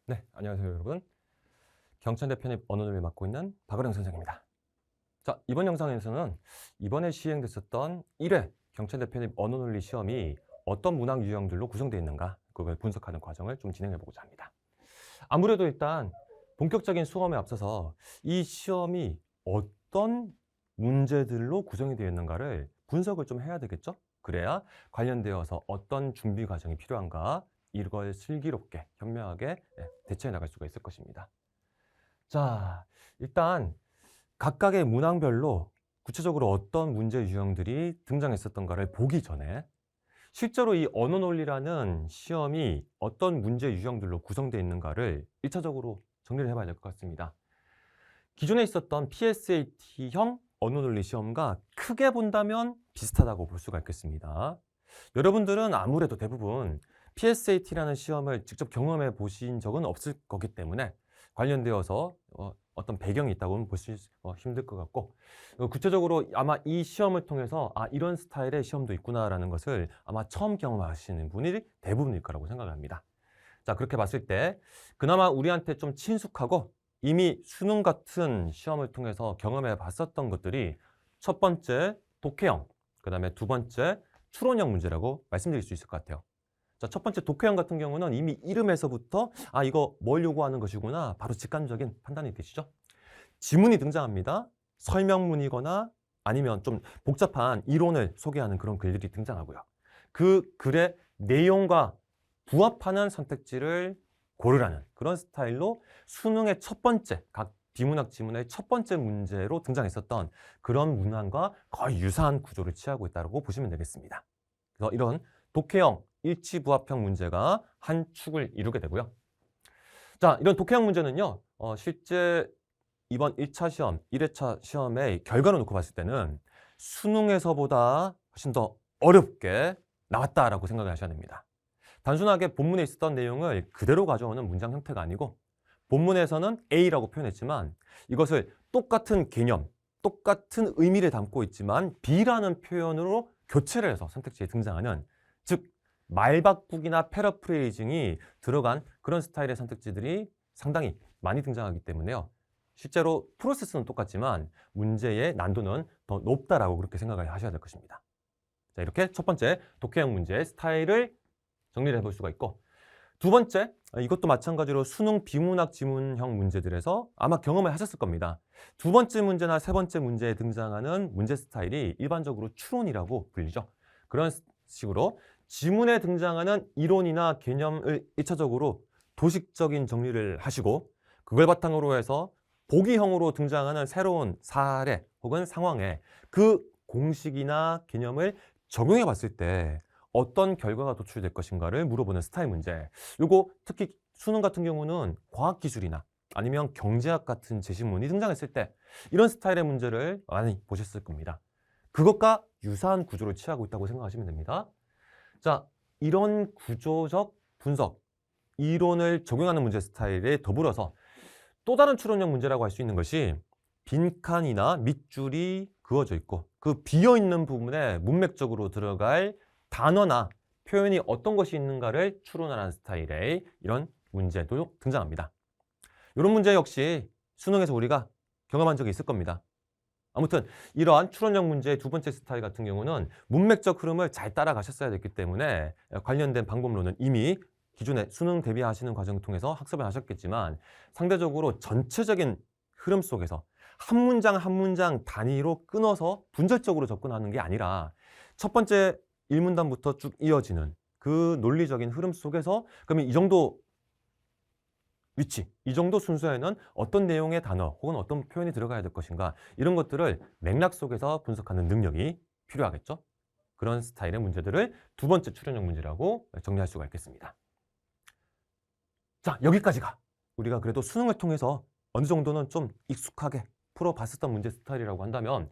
네, 안녕하세요 여러분. 경천대 편입 언어를 맡고 있는 박은영 선생입니다. 자, 이번 영상에서는 이번에 시행됐었던 1회 경천대 편입 언어논리 시험이 어떤 문학 유형들로 구성되어 있는가 그걸 분석하는 과정을 좀 진행해 보고자 합니다. 아무래도 일단 본격적인 수험에 앞서서 이 시험이 어떤 문제들로 구성이 되어 있는가를 분석을 좀 해야 되겠죠? 그래야 관련되어서 어떤 준비 과정이 필요한가 이걸 슬기롭게 현명하게 대처해 나갈 수가 있을 것입니다. 자, 일단 각각의 문항별로 구체적으로 어떤 문제 유형들이 등장했었던가를 보기 전에 실제로 이 언어논리라는 시험이 어떤 문제 유형들로 구성되어 있는가를 1차적으로 정리를 해봐야 될 것 같습니다. 기존에 있었던 PSAT형 언어논리 시험과 크게 본다면 비슷하다고 볼 수가 있겠습니다. 여러분들은 아무래도 대부분 PSAT라는 시험을 직접 경험해 보신 적은 없을 거기 때문에 관련되어서 어떤 배경이 있다고는 볼 수 힘들 것 같고, 구체적으로 아마 이 시험을 통해서 이런 스타일의 시험도 있구나라는 것을 아마 처음 경험하시는 분이 대부분일 거라고 생각합니다. 자, 그렇게 봤을 때 그나마 우리한테 좀 친숙하고 이미 수능 같은 시험을 통해서 경험해 봤었던 것들이 첫 번째 독해형, 그 다음에 두 번째 추론형 문제라고 말씀드릴 수 있을 것 같아요. 자, 첫 번째 독해형 같은 경우는 이미 이름에서부터 이거 뭘 요구하는 것이구나 바로 직관적인 판단이 되시죠. 지문이 등장합니다. 설명문이거나 아니면 좀 복잡한 이론을 소개하는 그런 글들이 등장하고요. 그 글의 내용과 부합하는 선택지를 고르라는 그런 스타일로 수능의 첫 번째, 각 비문학 지문의 첫 번째 문제로 등장했었던 그런 문항과 거의 유사한 구조를 취하고 있다고 보시면 되겠습니다. 그래서 이런 독해형, 일치부합형 문제가 한 축을 이루게 되고요. 자, 이런 독해형 문제는요, 실제 이번 1차 시험, 1회차 시험의 결과를 놓고 봤을 때는 수능에서보다 훨씬 더 어렵게 나왔다라고 생각을 하셔야 됩니다. 단순하게 본문에 있었던 내용을 그대로 가져오는 문장 형태가 아니고 본문에서는 A라고 표현했지만 이것을 똑같은 개념, 똑같은 의미를 담고 있지만 B라는 표현으로 교체를 해서 선택지에 등장하는, 즉 말바꾸기나 패러프레이징이 들어간 그런 스타일의 선택지들이 상당히 많이 등장하기 때문에요. 실제로 프로세스는 똑같지만 문제의 난도는 더 높다라고 그렇게 생각을 하셔야 될 것입니다. 자, 이렇게 첫 번째 독해형 문제의 스타일을 정리를 해볼 수가 있고, 두 번째, 이것도 마찬가지로 수능 비문학 지문형 문제들에서 아마 경험을 하셨을 겁니다. 두 번째 문제나 세 번째 문제에 등장하는 문제 스타일이 일반적으로 추론이라고 불리죠. 그런 식으로 지문에 등장하는 이론이나 개념을 1차적으로 도식적인 정리를 하시고 그걸 바탕으로 해서 보기형으로 등장하는 새로운 사례 혹은 상황에 그 공식이나 개념을 적용해 봤을 때 어떤 결과가 도출될 것인가를 물어보는 스타일 문제. 요거 특히 수능 같은 경우는 과학기술이나 아니면 경제학 같은 제시문이 등장했을 때 이런 스타일의 문제를 많이 보셨을 겁니다. 그것과 유사한 구조를 취하고 있다고 생각하시면 됩니다. 자, 이런 구조적 분석, 이론을 적용하는 문제 스타일에 더불어서 또 다른 추론형 문제라고 할 수 있는 것이 빈칸이나 밑줄이 그어져 있고 그 비어있는 부분에 문맥적으로 들어갈 단어나 표현이 어떤 것이 있는가를 추론하는 스타일의 이런 문제도 등장합니다. 이런 문제 역시 수능에서 우리가 경험한 적이 있을 겁니다. 아무튼 이러한 추론형 문제의 두 번째 스타일 같은 경우는 문맥적 흐름을 잘 따라가셨어야 됐기 때문에 관련된 방법론은 이미 기존에 수능 대비하시는 과정을 통해서 학습을 하셨겠지만 상대적으로 전체적인 흐름 속에서 한 문장 한 문장 단위로 끊어서 분절적으로 접근하는 게 아니라 첫 번째 1문단부터 쭉 이어지는 그 논리적인 흐름 속에서 그러면 이 정도 위치, 이 정도 순서에는 어떤 내용의 단어 혹은 어떤 표현이 들어가야 될 것인가 이런 것들을 맥락 속에서 분석하는 능력이 필요하겠죠. 그런 스타일의 문제들을 두 번째 추론형 문제라고 정리할 수가 있겠습니다. 자, 여기까지가 우리가 그래도 수능을 통해서 어느 정도는 좀 익숙하게 풀어봤었던 문제 스타일이라고 한다면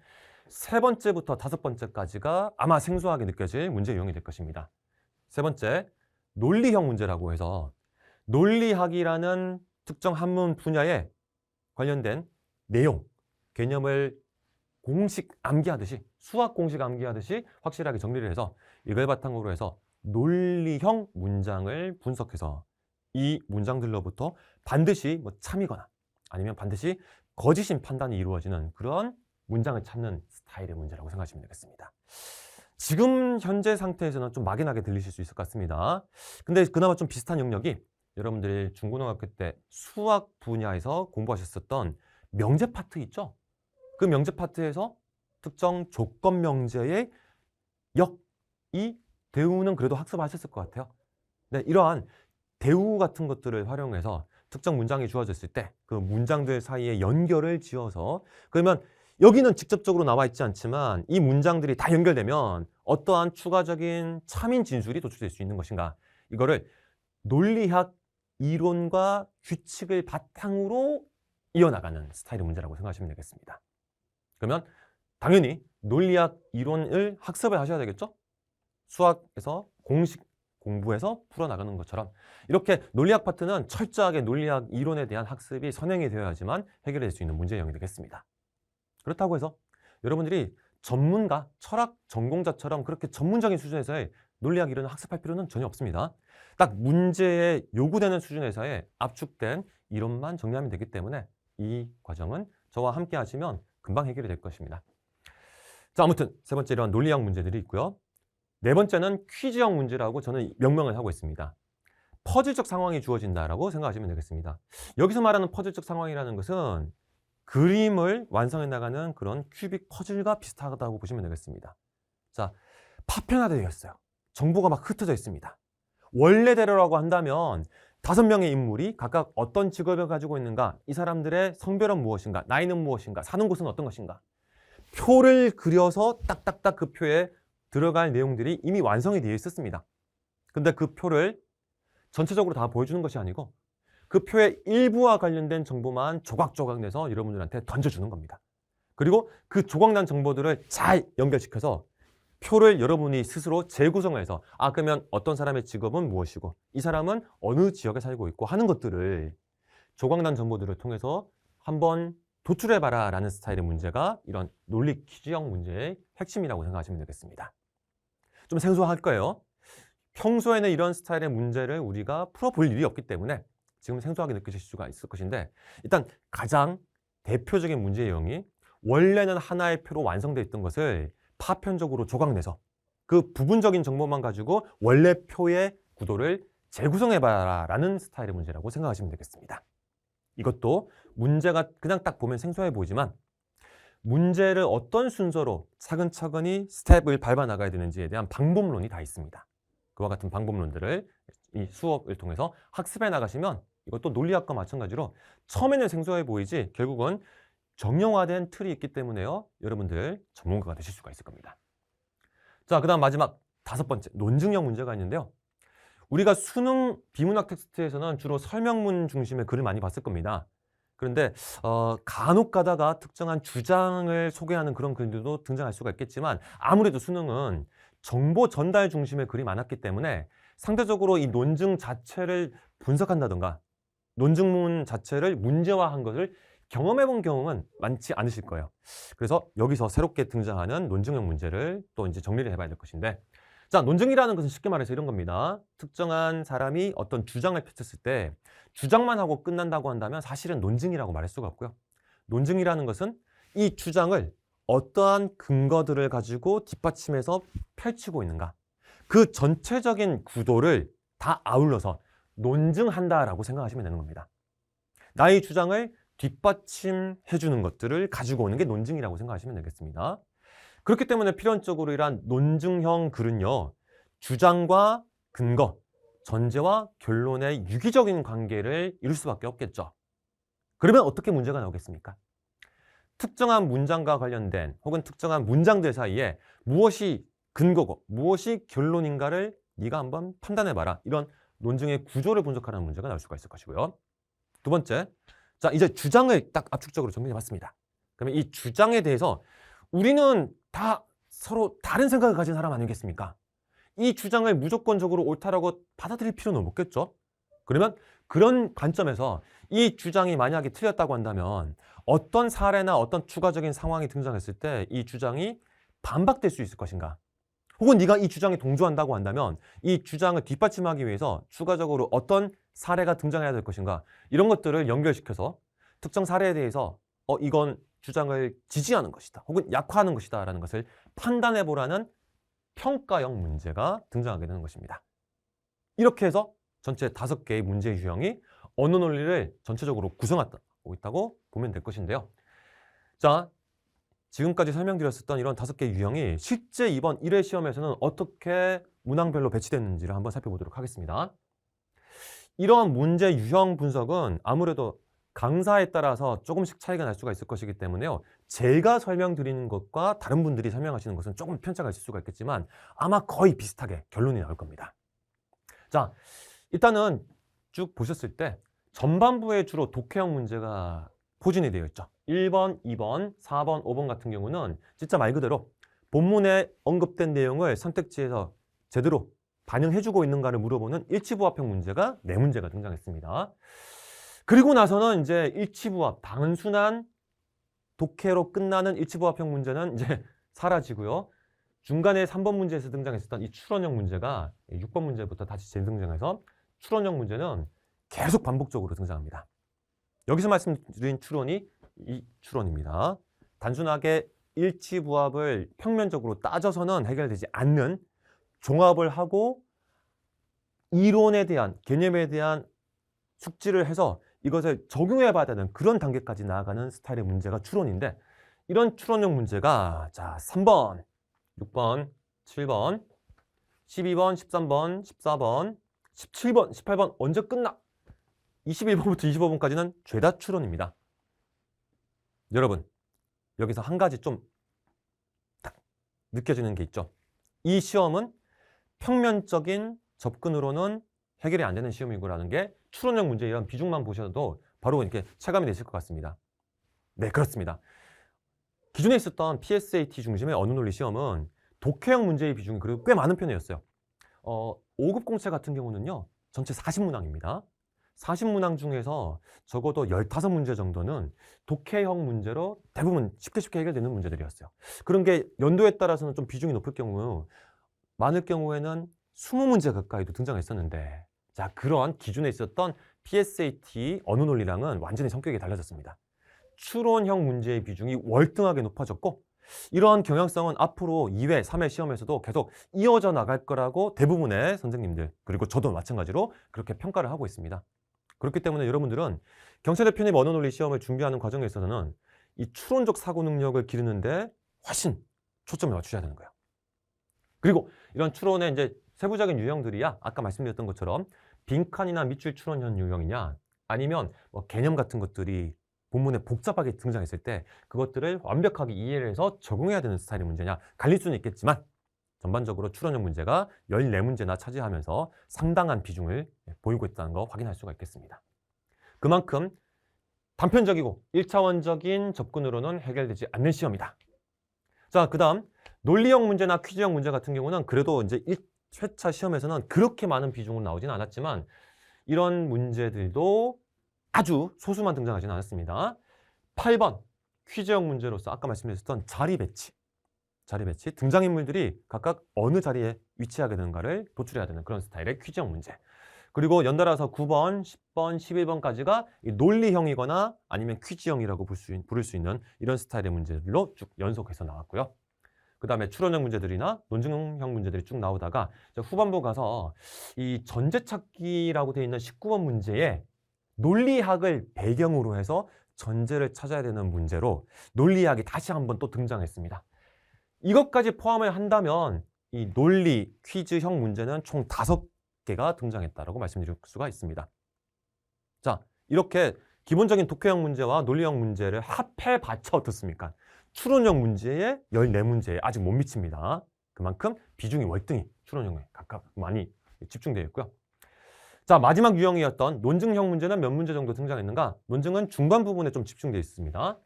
세 번째부터 다섯 번째까지가 아마 생소하게 느껴질 문제 유형이 될 것입니다. 세 번째, 논리형 문제라고 해서 논리학이라는 특정 한문 분야에 관련된 내용, 개념을 공식 암기하듯이, 수학 공식 암기하듯이 확실하게 정리를 해서 이걸 바탕으로 해서 논리형 문장을 분석해서 이 문장들로부터 반드시 뭐 참이거나 아니면 반드시 거짓인 판단이 이루어지는 그런 문장을 찾는 스타일의 문제라고 생각하시면 되겠습니다. 지금 현재 상태에서는 좀 막연하게 들리실 수 있을 것 같습니다. 근데 그나마 좀 비슷한 영역이 여러분들이 중고등학교 때 수학 분야에서 공부하셨었던 명제 파트 있죠? 그 명제 파트에서 특정 조건 명제의 역이 대우는 그래도 학습하셨을 것 같아요. 네, 이러한 대우 같은 것들을 활용해서 특정 문장이 주어졌을 때 그 문장들 사이에 연결을 지어서 그러면 여기는 직접적으로 나와 있지 않지만 이 문장들이 다 연결되면 어떠한 추가적인 참인 진술이 도출될 수 있는 것인가 이거를 논리학 이론과 규칙을 바탕으로 이어나가는 스타일의 문제라고 생각하시면 되겠습니다. 그러면 당연히 논리학 이론을 학습을 하셔야 되겠죠? 수학에서 공식 공부해서 풀어나가는 것처럼 이렇게 논리학 파트는 철저하게 논리학 이론에 대한 학습이 선행이 되어야지만 해결될 수 있는 문제 유형이 되겠습니다. 그렇다고 해서 여러분들이 전문가, 철학 전공자처럼 그렇게 전문적인 수준에서의 논리학 이론을 학습할 필요는 전혀 없습니다. 딱 문제에 요구되는 수준에서의 압축된 이론만 정리하면 되기 때문에 이 과정은 저와 함께 하시면 금방 해결이 될 것입니다. 자, 아무튼 세 번째 이런 논리학 문제들이 있고요. 네 번째는 퀴즈형 문제라고 저는 명명을 하고 있습니다. 퍼즐적 상황이 주어진다라고 생각하시면 되겠습니다. 여기서 말하는 퍼즐적 상황이라는 것은 그림을 완성해 나가는 그런 큐빅 퍼즐과 비슷하다고 보시면 되겠습니다. 자, 파편화되어 있어요. 정보가 막 흩어져 있습니다. 원래대로라고 한다면 5명의 인물이 각각 어떤 직업을 가지고 있는가, 이 사람들의 성별은 무엇인가, 나이는 무엇인가, 사는 곳은 어떤 것인가, 표를 그려서 딱딱딱 그 표에 들어갈 내용들이 이미 완성이 되어 있었습니다. 근데 그 표를 전체적으로 다 보여주는 것이 아니고 그 표의 일부와 관련된 정보만 조각조각 내서 여러분들한테 던져주는 겁니다. 그리고 그 조각난 정보들을 잘 연결시켜서 표를 여러분이 스스로 재구성을 해서 그러면 어떤 사람의 직업은 무엇이고 이 사람은 어느 지역에 살고 있고 하는 것들을 조각난 정보들을 통해서 한번 도출해봐라 라는 스타일의 문제가 이런 논리 퀴즈형 문제의 핵심이라고 생각하시면 되겠습니다. 좀 생소할 거예요. 평소에는 이런 스타일의 문제를 우리가 풀어볼 일이 없기 때문에 지금 생소하게 느끼실 수가 있을 것인데 일단 가장 대표적인 문제 유형이 원래는 하나의 표로 완성되어 있던 것을 파편적으로 조각내서 그 부분적인 정보만 가지고 원래 표의 구도를 재구성해봐라 라는 스타일의 문제라고 생각하시면 되겠습니다. 이것도 문제가 그냥 딱 보면 생소해 보이지만 문제를 어떤 순서로 차근차근히 스텝을 밟아 나가야 되는지에 대한 방법론이 다 있습니다. 그와 같은 방법론들을 이 수업을 통해서 학습해 나가시면 이것도 논리학과 마찬가지로 처음에는 생소해 보이지 결국은 정형화된 틀이 있기 때문에요. 여러분들 전문가가 되실 수가 있을 겁니다. 자, 그 다음 마지막 5번째 논증형 문제가 있는데요. 우리가 수능 비문학 텍스트에서는 주로 설명문 중심의 글을 많이 봤을 겁니다. 그런데 간혹 가다가 특정한 주장을 소개하는 그런 글들도 등장할 수가 있겠지만 아무래도 수능은 정보 전달 중심의 글이 많았기 때문에 상대적으로 이 논증 자체를 분석한다던가 논증문 자체를 문제화한 것을 경험해 본 경험은 많지 않으실 거예요. 그래서 여기서 새롭게 등장하는 논증형 문제를 또 이제 정리를 해봐야 될 것인데 자, 논증이라는 것은 쉽게 말해서 이런 겁니다. 특정한 사람이 어떤 주장을 펼쳤을 때 주장만 하고 끝난다고 한다면 사실은 논증이라고 말할 수가 없고요. 논증이라는 것은 이 주장을 어떠한 근거들을 가지고 뒷받침해서 펼치고 있는가 그 전체적인 구도를 다 아울러서 논증한다라고 생각하시면 되는 겁니다. 나의 주장을 뒷받침해 주는 것들을 가지고 오는 게 논증이라고 생각하시면 되겠습니다. 그렇기 때문에 필연적으로 이러한 논증형 글은요. 주장과 근거, 전제와 결론의 유기적인 관계를 이룰 수밖에 없겠죠. 그러면 어떻게 문제가 나오겠습니까? 특정한 문장과 관련된 혹은 특정한 문장들 사이에 무엇이 근거고 무엇이 결론인가를 네가 한번 판단해봐라. 이런 논증의 구조를 분석하는 문제가 나올 수가 있을 것이고요. 두 번째, 자 이제 주장을 딱 압축적으로 정리해봤습니다. 그러면 이 주장에 대해서 우리는 다 서로 다른 생각을 가진 사람 아니겠습니까? 이 주장을 무조건적으로 옳다라고 받아들일 필요는 없겠죠? 그러면 그런 관점에서 이 주장이 만약에 틀렸다고 한다면 어떤 사례나 어떤 추가적인 상황이 등장했을 때 이 주장이 반박될 수 있을 것인가? 혹은 네가 이 주장에 동조한다고 한다면 이 주장을 뒷받침하기 위해서 추가적으로 어떤 사례가 등장해야 될 것인가 이런 것들을 연결시켜서 특정 사례에 대해서 이건 주장을 지지하는 것이다 혹은 약화하는 것이다 라는 것을 판단해 보라는 평가형 문제가 등장하게 되는 것입니다. 이렇게 해서 전체 5개의 문제 유형이 언어 논리를 전체적으로 구성하고 있다고 보면 될 것인데요. 자, 지금까지 설명드렸었던 이런 5개의 유형이 실제 이번 1회 시험에서는 어떻게 문항별로 배치됐는지를 한번 살펴보도록 하겠습니다. 이러한 문제 유형 분석은 아무래도 강사에 따라서 조금씩 차이가 날 수가 있을 것이기 때문에요. 제가 설명드리는 것과 다른 분들이 설명하시는 것은 조금 편차가 있을 수가 있겠지만 아마 거의 비슷하게 결론이 나올 겁니다. 자, 일단은 쭉 보셨을 때 전반부에 주로 독해형 문제가 포진이 되어 있죠. 1번, 2번, 4번, 5번 같은 경우는 진짜 말 그대로 본문에 언급된 내용을 선택지에서 제대로 반영해주고 있는가를 물어보는 일치부합형 문제가 4문제가 등장했습니다. 그리고 나서는 이제 일치부합, 단순한 독해로 끝나는 일치부합형 문제는 이제 사라지고요. 중간에 3번 문제에서 등장했었던 이 추론형 문제가 6번 문제부터 다시 재등장해서 추론형 문제는 계속 반복적으로 등장합니다. 여기서 말씀드린 추론이 이 추론입니다. 단순하게 일치부합을 평면적으로 따져서는 해결되지 않는 종합을 하고 이론에 대한, 개념에 대한 숙지를 해서 이것을 적용해 봐야 되는 그런 단계까지 나아가는 스타일의 문제가 추론인데 이런 추론형 문제가 자 3번, 6번, 7번, 12번, 13번, 14번, 17번, 18번 언제 끝나? 21번부터 25번까지는 죄다 추론입니다. 여러분 여기서 한 가지 좀 딱 느껴지는 게 있죠. 이 시험은 평면적인 접근으로는 해결이 안 되는 시험이고라는 게 추론형 문제 이런 비중만 보셔도 바로 이렇게 체감이 되실 것 같습니다. 네, 그렇습니다. 기존에 있었던 PSAT 중심의 언어 논리 시험은 독해형 문제의 비중이 그리고 꽤 많은 편이었어요. 5급 공채 같은 경우는요, 전체 40문항입니다. 40문항 중에서 적어도 15문제 정도는 독해형 문제로 대부분 쉽게 해결되는 문제들이었어요. 그런 게 연도에 따라서는 좀 비중이 높을 경우, 많을 경우에는 20문제 가까이도 등장했었는데, 자, 그런 기존에 있었던 PSAT 언어 논리랑은 완전히 성격이 달라졌습니다. 추론형 문제의 비중이 월등하게 높아졌고, 이러한 경향성은 앞으로 2회, 3회 시험에서도 계속 이어져 나갈 거라고 대부분의 선생님들, 그리고 저도 마찬가지로 그렇게 평가를 하고 있습니다. 그렇기 때문에 여러분들은 경찰대 편입 언어 논리 시험을 준비하는 과정에 있어서는 이 추론적 사고 능력을 기르는데 훨씬 초점을 맞추셔야 되는 거예요. 그리고 이런 추론의 이제 세부적인 유형들이야 아까 말씀드렸던 것처럼 빈칸이나 밑줄 추론형 유형이냐 아니면 뭐 개념 같은 것들이 본문에 복잡하게 등장했을 때 그것들을 완벽하게 이해를 해서 적용해야 되는 스타일의 문제냐 갈릴 수는 있겠지만 전반적으로 추론형 문제가 14문제나 차지하면서 상당한 비중을 보이고 있다는 거 확인할 수가 있겠습니다. 그만큼 단편적이고 1차원적인 접근으로는 해결되지 않는 시험이다. 자, 그 다음 논리형 문제나 퀴즈형 문제 같은 경우는 그래도 이제 1회차 시험에서는 그렇게 많은 비중으로 나오진 않았지만 이런 문제들도 아주 소수만 등장하지는 않았습니다. 8번 퀴즈형 문제로서 아까 말씀드렸던 자리 배치, 등장인물들이 각각 어느 자리에 위치하게 되는가를 도출해야 되는 그런 스타일의 퀴즈형 문제. 그리고 연달아서 9번, 10번, 11번까지가 논리형이거나 아니면 퀴즈형이라고 부를 수 있는 이런 스타일의 문제들로 쭉 연속해서 나왔고요. 그 다음에 추론형 문제들이나 논증형 문제들이 쭉 나오다가 후반부 가서 이 전제찾기라고 되어 있는 19번 문제에 논리학을 배경으로 해서 전제를 찾아야 되는 문제로 논리학이 다시 한번 또 등장했습니다. 이것까지 포함을 한다면 이 논리, 퀴즈형 문제는 총 5개가 등장했다고 말씀드릴 수가 있습니다. 자, 이렇게 기본적인 독해형 문제와 논리형 문제를 합해봤자 어떻습니까? 추론형 문제에 14문제에 아직 못 미칩니다. 그만큼 비중이 월등히 추론형에 각각 많이 집중되어 있고요. 자, 마지막 유형이었던 논증형 문제는 몇 문제 정도 등장했는가? 논증은 중간 부분에 좀 집중되어 있습니다.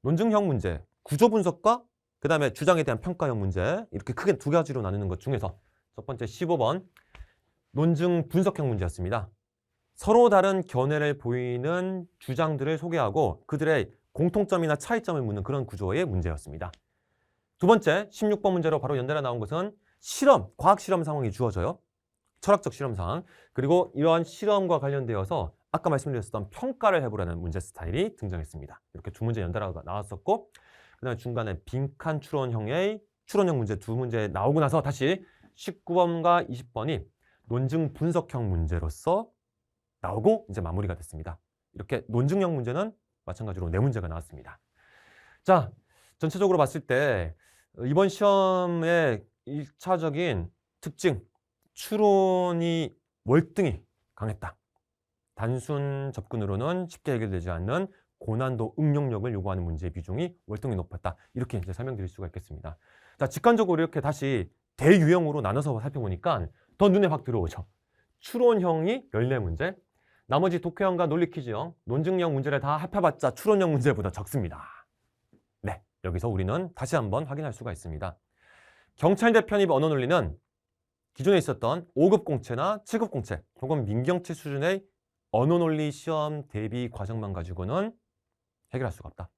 논증형 문제, 구조 분석과 그 다음에 주장에 대한 평가형 문제 이렇게 크게 2가지로 나누는 것 중에서 첫 번째 15번 논증 분석형 문제였습니다. 서로 다른 견해를 보이는 주장들을 소개하고 그들의 공통점이나 차이점을 묻는 그런 구조의 문제였습니다. 두 번째 16번 문제로 바로 연달아 나온 것은 실험, 과학 실험 상황이 주어져요. 철학적 실험상, 그리고 이러한 실험과 관련되어서 아까 말씀드렸던 평가를 해보라는 문제 스타일이 등장했습니다. 이렇게 두 문제 연달아 나왔었고, 그다음에 중간에 빈칸 추론형 문제 두 문제 나오고 나서 다시 19번과 20번이 논증 분석형 문제로서 나오고 이제 마무리가 됐습니다. 이렇게 논증형 문제는 마찬가지로 네 문제가 나왔습니다. 자, 전체적으로 봤을 때 이번 시험의 1차적인 특징, 추론이 월등히 강했다. 단순 접근으로는 쉽게 해결되지 않는 고난도 응용력을 요구하는 문제의 비중이 월등히 높았다. 이렇게 이제 설명드릴 수가 있겠습니다. 자, 직관적으로 이렇게 다시 대유형으로 나눠서 살펴보니까 더 눈에 확 들어오죠. 추론형이 14문제, 나머지 독해형과 논리 퀴즈형, 논증형 문제를 다 합해봤자 추론형 문제보다 적습니다. 네, 여기서 우리는 다시 한번 확인할 수가 있습니다. 경찰대 편입 언어논리는 기존에 있었던 5급 공채나 7급 공채 혹은 민경채 수준의 언어논리 시험 대비 과정만 가지고는 해결할 수가 없다.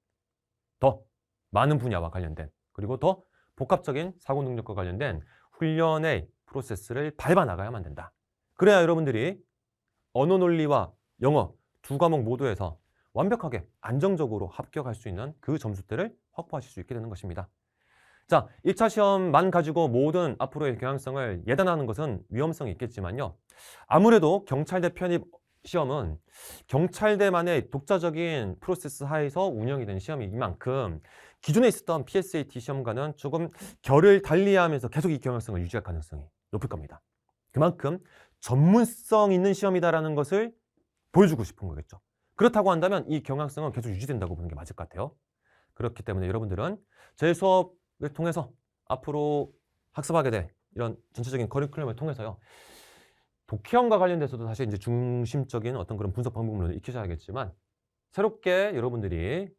더 많은 분야와 관련된, 그리고 더 복합적인 사고 능력과 관련된 훈련의 프로세스를 밟아 나가야만 된다. 그래야 여러분들이 언어논리와 영어 두 과목 모두에서 완벽하게 안정적으로 합격할 수 있는 그 점수대를 확보하실 수 있게 되는 것입니다. 자, 1차 시험만 가지고 모든 앞으로의 경향성을 예단하는 것은 위험성이 있겠지만요. 아무래도 경찰대 편입 시험은 경찰대만의 독자적인 프로세스 하에서 운영이 된 시험이긴 만큼 기존에 있었던 PSAT 시험과는 조금 결을 달리하면서 계속 이 경향성을 유지할 가능성이 높을 겁니다. 그만큼 전문성 있는 시험이다라는 것을 보여주고 싶은 거겠죠. 그렇다고 한다면 이 경향성은 계속 유지된다고 보는 게 맞을 것 같아요. 그렇기 때문에 여러분들은 제 수업을 통해서 앞으로 학습하게 될 이런 전체적인 커리큘럼을 통해서요. 독해형과 관련돼서도 사실 이제 중심적인 어떤 그런 분석 방법론을 익히셔야겠지만 새롭게 여러분들이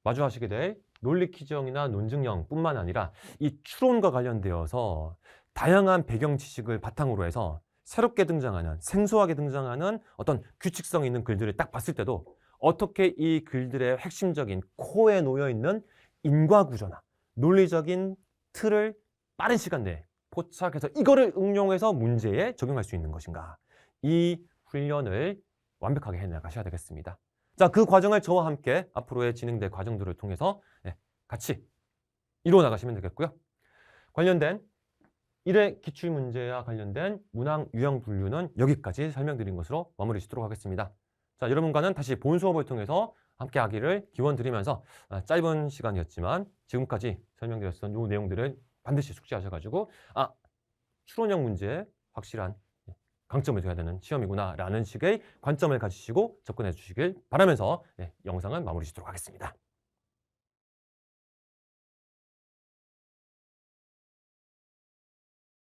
마주하시게 될 논리 퀴즈형이나 논증형 뿐만 아니라 이 추론과 관련되어서 다양한 배경 지식을 바탕으로 해서 새롭게 등장하는, 생소하게 등장하는 어떤 규칙성 있는 글들을 딱 봤을 때도 어떻게 이 글들의 핵심적인 코어에 놓여있는 인과구조나 논리적인 틀을 빠른 시간 내에 포착해서 이거를 응용해서 문제에 적용할 수 있는 것인가. 이 훈련을 완벽하게 해나가셔야 되겠습니다. 자, 그 과정을 저와 함께 앞으로의 진행될 과정들을 통해서 같이 이루어 나가시면 되겠고요. 관련된 1회 기출문제와 관련된 문항 유형 분류는 여기까지 설명드린 것으로 마무리 짓도록 하겠습니다. 자, 여러분과는 다시 본 수업을 통해서 함께 하기를 기원드리면서 짧은 시간이었지만 지금까지 설명드렸던 이 내용들을 반드시 숙지하셔가지고 추론형 문제에 확실한 강점을 둬야 되는 시험이구나 라는 식의 관점을 가지시고 접근해 주시길 바라면서 영상은 마무리 짓도록 하겠습니다.